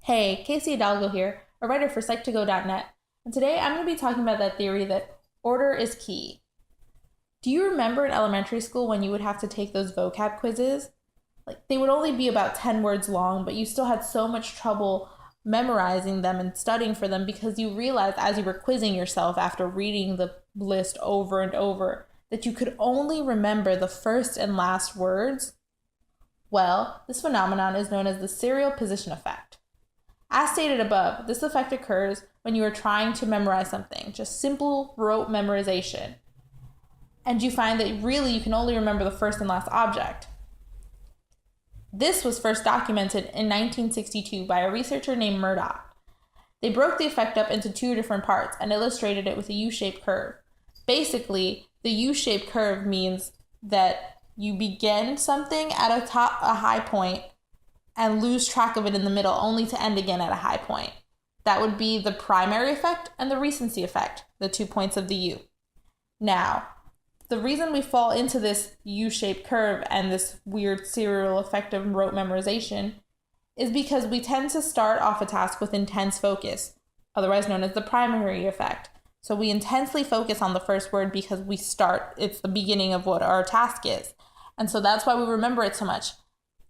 Hey, Casey Hidalgo here, a writer for Psych2Go.net, and today I'm going to be talking about that theory that order is key. Do you remember in elementary school when you would have to take those vocab quizzes? They would only be about 10 words long, but you still had so much trouble memorizing them and studying for them because you realized as you were quizzing yourself after reading the list over and over that you could only remember the first and last words? Well, this phenomenon is known as the serial position effect. As stated above, this effect occurs when you are trying to memorize something, just simple rote memorization, and you find that really you can only remember the first and last object. This was first documented in 1962 by a researcher named Murdoch. They broke the effect up into two different parts and illustrated it with a U-shaped curve. Basically, the U-shaped curve means that you begin something at a high point and lose track of it in the middle, only to end again at a high point. That would be the primary effect and the recency effect, the 2 points of the U. Now, the reason we fall into this U-shaped curve and this weird serial effect of rote memorization is because we tend to start off a task with intense focus, otherwise known as the primary effect. So we intensely focus on the first word because it's the beginning of what our task is. And so that's why we remember it so much.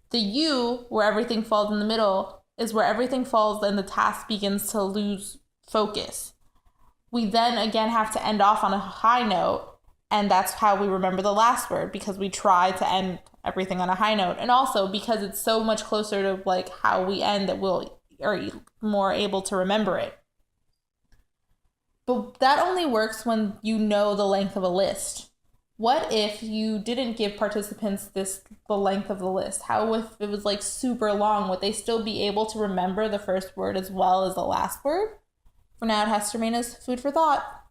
The U, where everything falls in the middle, is where everything falls and the task begins to lose focus. We then again have to end off on a high note, and that's how we remember the last word, because we try to end everything on a high note. And also because it's so much closer to how we end that we'll are more able to remember it. But that only works when you know the length of a list. What if you didn't give participants the length of the list? How if it was super long? Would they still be able to remember the first word as well as the last word? For now, it has to remain as food for thought.